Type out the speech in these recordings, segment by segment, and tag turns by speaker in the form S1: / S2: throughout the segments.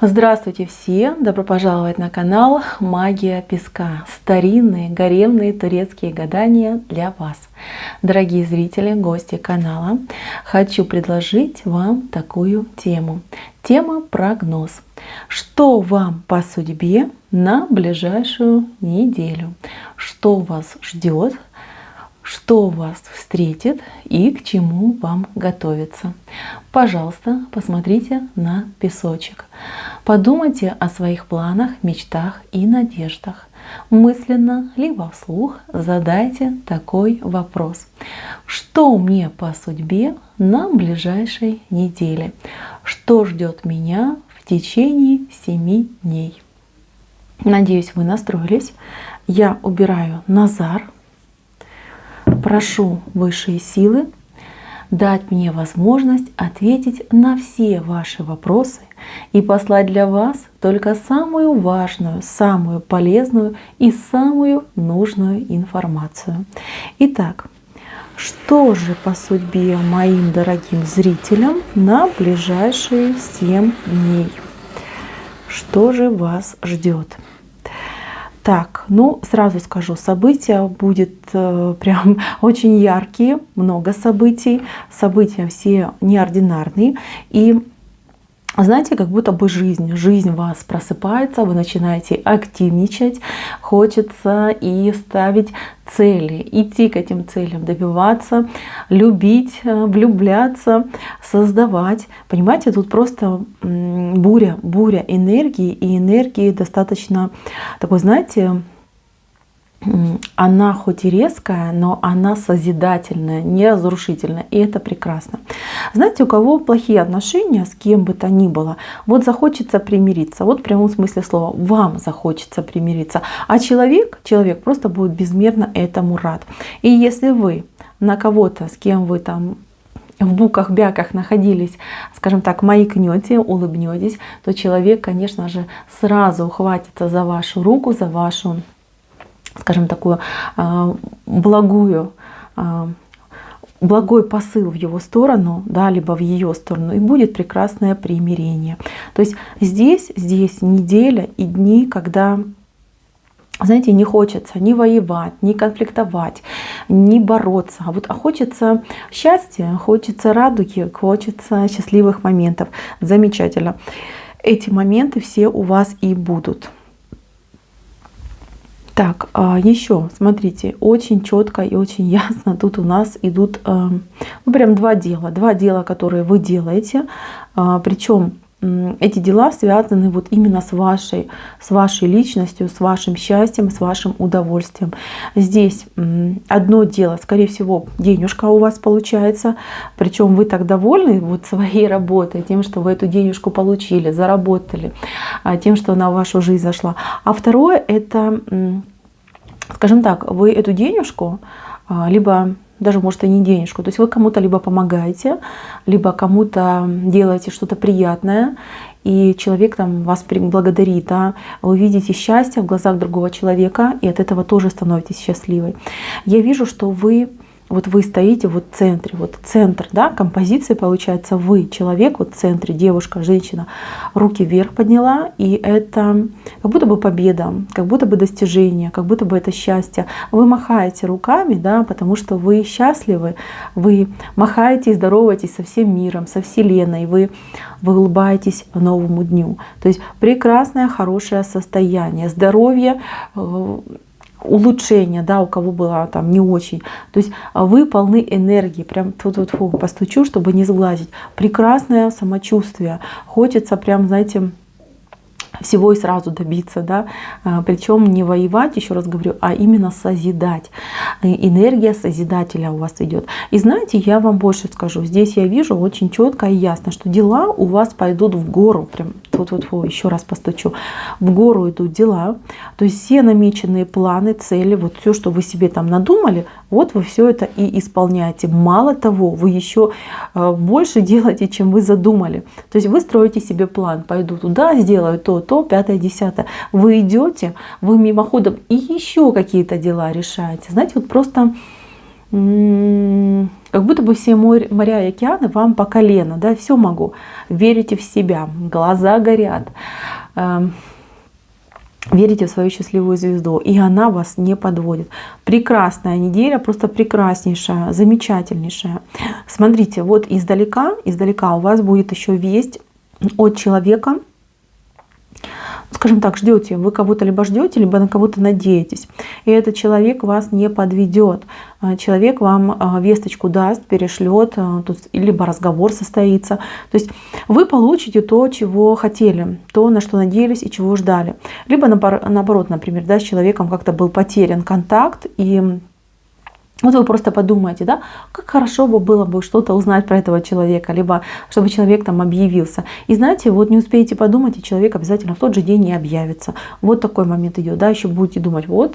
S1: Здравствуйте все! Добро пожаловать на канал Магия Песка. Старинные гаремные турецкие гадания для вас. Дорогие зрители, гости канала, хочу предложить вам такую тему. Тема прогноз. Что вам по судьбе на ближайшую неделю? Что вас ждет? Что вас встретит и к чему вам готовиться? Пожалуйста, посмотрите на песочек. Подумайте о своих планах, мечтах и надеждах. Мысленно, либо вслух задайте такой вопрос. Что мне по судьбе на ближайшей неделе? Что ждет меня в течение 7 дней? Надеюсь, вы настроились. Я убираю Назар. Прошу высшие силы дать мне возможность ответить на все ваши вопросы и послать для вас только самую важную, самую полезную и самую нужную информацию. Итак, что же по судьбе моим дорогим зрителям на ближайшие 7 дней? Что же вас ждет? Так, сразу скажу, события будет прям очень яркие, много событий. События все неординарные. И знаете, как будто бы жизнь в вас просыпается, вы начинаете активничать, хочется и ставить цели, идти к этим целям, добиваться, любить, влюбляться, создавать. Понимаете, тут просто буря энергии, и энергии достаточно такой, знаете, она хоть и резкая, но она созидательная, не разрушительная, и это прекрасно. Знаете, у кого плохие отношения с кем бы то ни было, вот захочется примириться, вот в прямом смысле слова, вам захочется примириться, а человек просто будет безмерно этому рад. И если вы на кого-то, с кем вы там в буках-бяках находились, скажем так, маякнете, улыбнетесь, то человек, конечно же, сразу ухватится за вашу руку, за вашу, скажем, такую благой посыл в его сторону, да, либо в ее сторону, и будет прекрасное примирение. То есть здесь неделя и дни, когда, знаете, не хочется ни воевать, ни конфликтовать, ни бороться, а хочется счастья, хочется радуги, хочется счастливых моментов. Замечательно. Эти моменты все у вас и будут. Так, еще, смотрите, очень четко и очень ясно тут у нас идут прям два дела, которые вы делаете, причем эти дела связаны вот именно с вашей личностью, с вашим счастьем, с вашим удовольствием. Здесь одно дело, скорее всего, денежка у вас получается, причем вы так довольны вот своей работой, тем, что вы эту денежку получили, заработали, тем, что она в вашу жизнь зашла. А второе — это, скажем так, вы эту денежку, либо даже, может, и не денежку, то есть вы кому-то либо помогаете, либо кому-то делаете что-то приятное, и человек там вас благодарит, да? Вы видите счастье в глазах другого человека, и от этого тоже становитесь счастливой. Я вижу, что вы стоите в центре, центр, да, композиции получается, вы человек в центре, девушка, женщина, руки вверх подняла, и это как будто бы победа, как будто бы достижение, как будто бы это счастье. Вы махаете руками, да, потому что вы счастливы, вы махаете и здороваетесь со всем миром, со Вселенной, вы улыбаетесь новому дню. То есть прекрасное, хорошее состояние, здоровье, улучшение, да, у кого было там не очень. То есть вы полны энергии, прям тут постучу, чтобы не сглазить. Прекрасное самочувствие. Хочется прям, знаете, всего и сразу добиться, да, причем не воевать, еще раз говорю, а именно созидать. Энергия созидателя у вас идет. И знаете, я вам больше скажу, здесь я вижу очень четко и ясно, что дела у вас пойдут в гору, прям еще раз постучу, в гору идут дела, то есть все намеченные планы, цели, вот все, что вы себе там надумали, вот вы все это и исполняете. Мало того, вы еще больше делаете, чем вы задумали. То есть вы строите себе план, пойду туда, сделаю то, 5, 10. Вы идете, вы мимоходом и еще какие-то дела решаете. Знаете, вот просто Как будто бы все моря и океаны вам по колено, да, все могу. Верите в себя, глаза горят, верите в свою счастливую звезду, и она вас не подводит. Прекрасная неделя, просто прекраснейшая, замечательнейшая. Смотрите, вот издалека у вас будет еще весть от человека. Скажем так, ждете, вы кого-то либо ждете, либо на кого-то надеетесь. И этот человек вас не подведет. Человек вам весточку даст, перешлет, либо разговор состоится. То есть вы получите то, чего хотели, то, на что надеялись и чего ждали. Либо наоборот, например, да, с человеком как-то был потерян контакт, и вот вы просто подумаете, да, как хорошо бы было бы что-то узнать про этого человека, либо чтобы человек там объявился. И знаете, вот не успеете подумать, и человек обязательно в тот же день не объявится. Вот такой момент идет, да, еще будете думать, вот,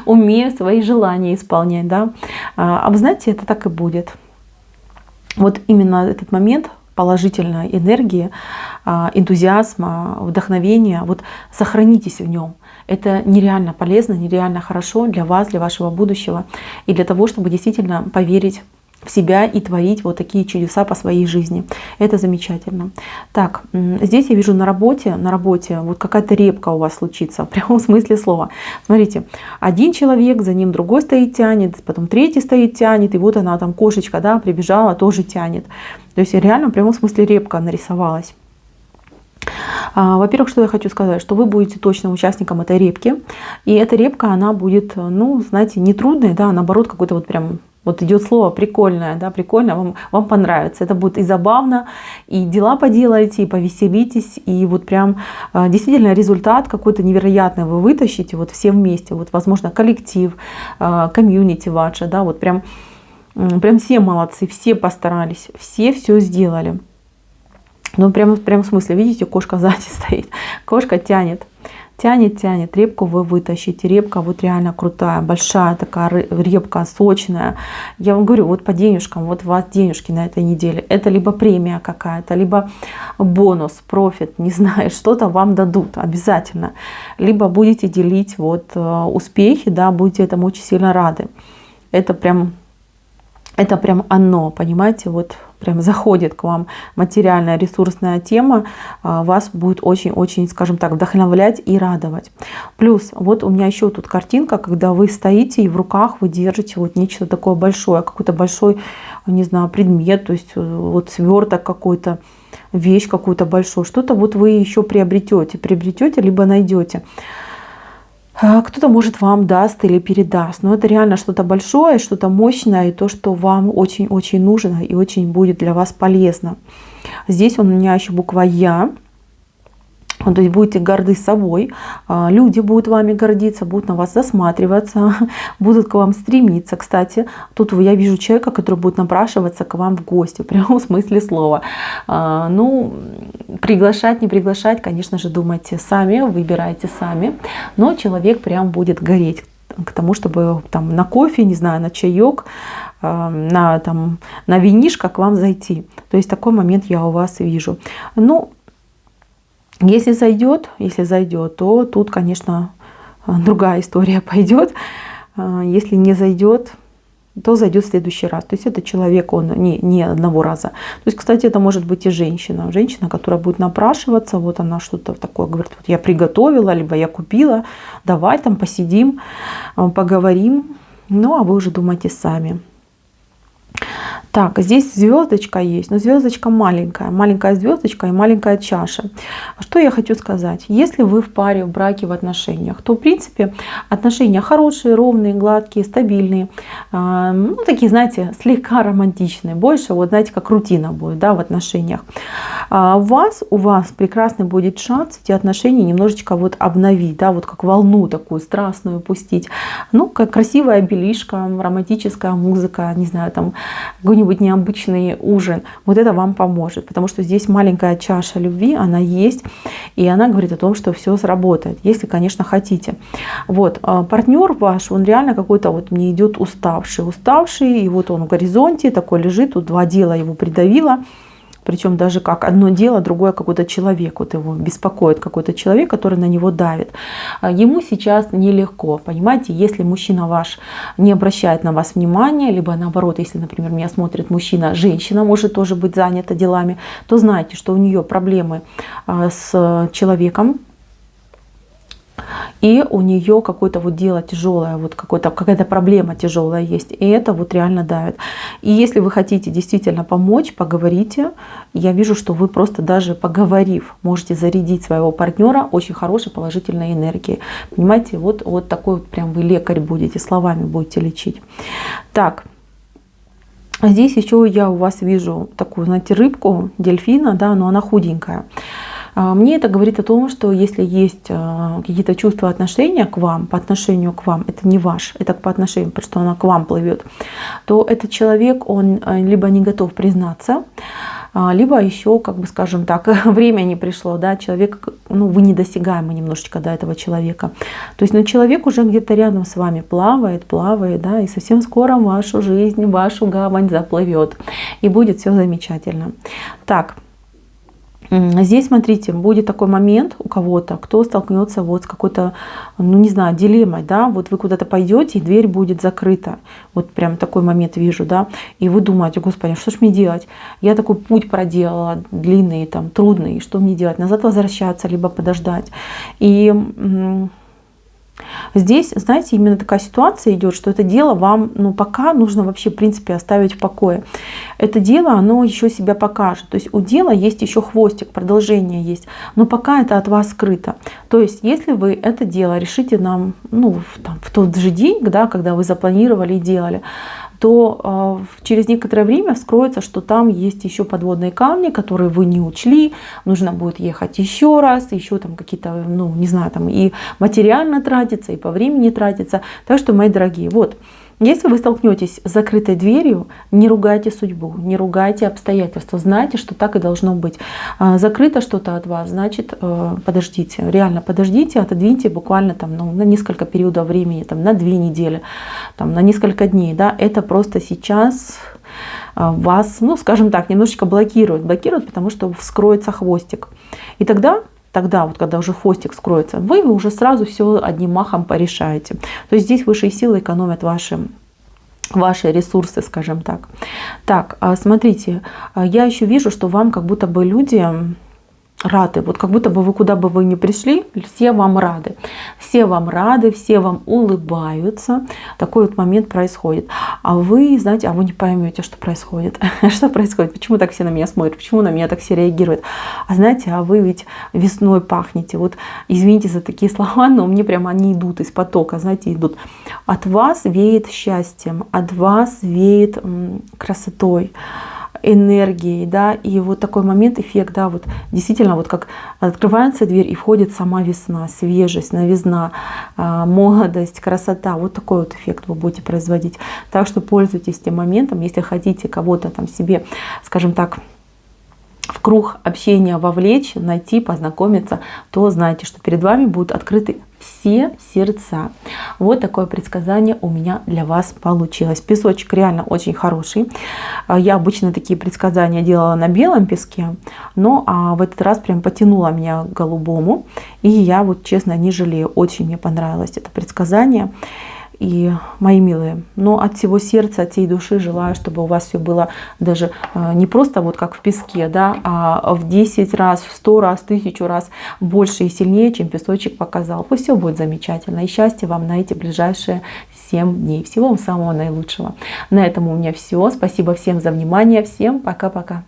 S1: умею свои желания исполнять, да. А вы знаете, это так и будет. Вот именно этот момент положительной энергии, энтузиазма, вдохновения, вот сохранитесь в нем. Это нереально полезно, нереально хорошо для вас, для вашего будущего и для того, чтобы действительно поверить в себя и творить вот такие чудеса по своей жизни. Это замечательно. Так, здесь я вижу на работе вот какая-то репка у вас случится, в прямом смысле слова. Смотрите, один человек, за ним другой стоит, тянет, потом третий стоит, тянет, и вот она там, кошечка, да, прибежала, тоже тянет. То есть реально в прямом смысле репка нарисовалась. Во-первых, что я хочу сказать, что вы будете точно участником этой репки, и эта репка, она будет, ну, знаете, не трудная, да, а наоборот, какой-то вот прям, вот идет слово прикольное, да, прикольно, вам понравится. Это будет и забавно, и дела поделаете, и повеселитесь, и вот прям действительно результат какой-то невероятный вы вытащите, вот все вместе, вот, возможно, коллектив, комьюнити ваше, да, вот прям все молодцы, все постарались, все сделали. Ну, прям в смысле, видите, кошка сзади стоит. Кошка тянет, репку вы вытащите. Репка вот реально крутая, большая такая репка, сочная. Я вам говорю, вот по денежкам, вот у вас денежки на этой неделе. Это либо премия какая-то, либо бонус, профит, не знаю, что-то вам дадут обязательно. Либо будете делить вот успехи, да, будете этому очень сильно рады. Это прям оно, понимаете, вот прям заходит к вам материальная ресурсная тема, вас будет очень-очень, скажем так, вдохновлять и радовать. Плюс вот у меня еще тут картинка, когда вы стоите и в руках вы держите вот нечто такое большое, какой-то большой, не знаю, предмет, то есть вот сверток какой-то, вещь какую-то большую, что-то вот вы еще приобретете, либо найдете. Кто-то, может, вам даст или передаст. Но это реально что-то большое, что-то мощное, и то, что вам очень-очень нужно и очень будет для вас полезно. Здесь у меня еще буква «Я». То есть будете горды собой, люди будут вами гордиться, будут на вас засматриваться, будут к вам стремиться. Кстати, тут я вижу человека, который будет напрашиваться к вам в гости, в прямом смысле слова. Ну, приглашать, не приглашать, конечно же, думайте сами, выбирайте сами. Но человек прям будет гореть к тому, чтобы там на кофе, не знаю, на чаек, на винишко к вам зайти. То есть такой момент я у вас вижу. Ну, если зайдет, то тут, конечно, другая история пойдет. Если не зайдет, то зайдет в следующий раз. То есть это человек, он не одного раза. То есть, кстати, это может быть и женщина. Женщина, которая будет напрашиваться, вот она что-то такое говорит, вот я приготовила, либо я купила, давай там посидим, поговорим. Ну, а вы уже думайте сами. Так, здесь звездочка есть, но звездочка маленькая звездочка и маленькая чаша. Что я хочу сказать? Если вы в паре, в браке, в отношениях, то в принципе отношения хорошие, ровные, гладкие, стабильные, ну такие, знаете, слегка романтичные, больше вот знаете, как рутина будет, да, в отношениях. У вас прекрасный будет шанс эти отношения немножечко вот обновить, да, вот как волну такую страстную пустить. Ну, как красивая белишка, романтическая музыка, не знаю, там какой-нибудь необычный ужин, вот это вам поможет, потому что здесь маленькая чаша любви, она есть, и она говорит о том, что все сработает, если, конечно, хотите. Вот, партнер ваш, он реально какой-то вот мне идет уставший, и вот он в горизонте такой лежит, тут два дела его придавило, Причем даже как одно дело, другое какой-то человек. Вот его беспокоит какой-то человек, который на него давит. Ему сейчас нелегко, понимаете, если мужчина ваш не обращает на вас внимания, либо наоборот, если, например, меня смотрит мужчина, женщина может тоже быть занята делами, то знайте, что у нее проблемы с человеком, и у нее какое-то вот дело тяжелое, вот какая-то проблема тяжелая есть, и это вот реально давит. И если вы хотите действительно помочь, поговорите. Я вижу, что вы просто даже поговорив, можете зарядить своего партнера очень хорошей положительной энергией. Понимаете, вот такой вот прям вы лекарь будете, словами будете лечить. Так. Здесь еще я у вас вижу такую, знаете, рыбку, дельфина, да, но она худенькая. Мне это говорит о том, что если есть какие-то чувства отношения к вам, по отношению к вам, это не ваш, это по отношению, потому что она к вам плывет, то этот человек, он либо не готов признаться, либо еще, как бы скажем так, время не пришло, да, человек, ну, вы недосягаемы немножечко до этого человека. То есть, ну, человек уже где-то рядом с вами плавает, да, и совсем скоро в вашу жизнь, в вашу гавань заплывет, и будет все замечательно. Так. Здесь, смотрите, будет такой момент у кого-то, кто столкнется вот с какой-то, ну не знаю, дилеммой, да, вот вы куда-то пойдете, и дверь будет закрыта. Вот прям такой момент вижу, да, и вы думаете: господи, что ж мне делать? Я такой путь проделала, длинный, там, трудный, что мне делать? Назад возвращаться, либо подождать. И здесь, знаете, именно такая ситуация идет, что это дело вам, ну, пока нужно вообще, в принципе, оставить в покое. Это дело, оно еще себя покажет. То есть у дела есть еще хвостик, продолжение есть, но пока это от вас скрыто. То есть если вы это дело решите нам, ну, в тот же день, да, когда вы запланировали и делали, то через некоторое время вскроется, что там есть еще подводные камни, которые вы не учли, нужно будет ехать еще раз, еще там какие-то, ну, не знаю, там и материально тратится, и по времени тратится. Так что, мои дорогие, вот, если вы столкнетесь с закрытой дверью, не ругайте судьбу, не ругайте обстоятельства, знайте, что так и должно быть. Закрыто что-то от вас, значит, подождите, реально подождите, отодвиньте буквально там, ну, на несколько периодов времени, там, на 2 недели, там, на несколько дней, да, это просто сейчас вас, ну, скажем так, немножечко блокирует, потому что вскроется хвостик. И тогда вот, когда уже хвостик скроется, вы уже сразу все одним махом порешаете. То есть здесь высшие силы экономят ваши ресурсы, скажем так. Так, смотрите, я еще вижу, что вам как будто бы люди рады. Вот как будто бы вы куда бы вы ни пришли, все вам рады. Все вам рады, все вам улыбаются. Такой вот момент происходит. А вы, знаете, вы не поймете, что происходит. Что происходит? Почему так все на меня смотрят? Почему на меня так все реагируют? А знаете, вы ведь весной пахнете. Вот извините за такие слова, но мне прямо они идут из потока, знаете, идут. От вас веет счастьем, от вас веет красотой, энергией, да, и вот такой момент, эффект, да, вот действительно, вот как открывается дверь и входит сама весна, свежесть, новизна, молодость, красота, вот такой вот эффект вы будете производить. Так что пользуйтесь этим моментом, если хотите кого-то там себе, скажем так, в круг общения вовлечь, найти, познакомиться, то знайте, что перед вами будут открыты все сердца. Вот такое предсказание у меня для вас получилось. Песочек реально очень хороший. Я обычно такие предсказания делала на белом песке, но в этот раз прям потянула меня к голубому. И я вот честно не жалею. Очень мне понравилось это предсказание. И, мои милые, но от всего сердца, от всей души желаю, чтобы у вас все было даже не просто вот как в песке, да, а в 10 раз, в 100 раз, 1000 раз больше и сильнее, чем песочек показал. Пусть все будет замечательно. И счастья вам на эти ближайшие 7 дней. Всего вам самого наилучшего. На этом у меня все. Спасибо всем за внимание. Всем пока-пока.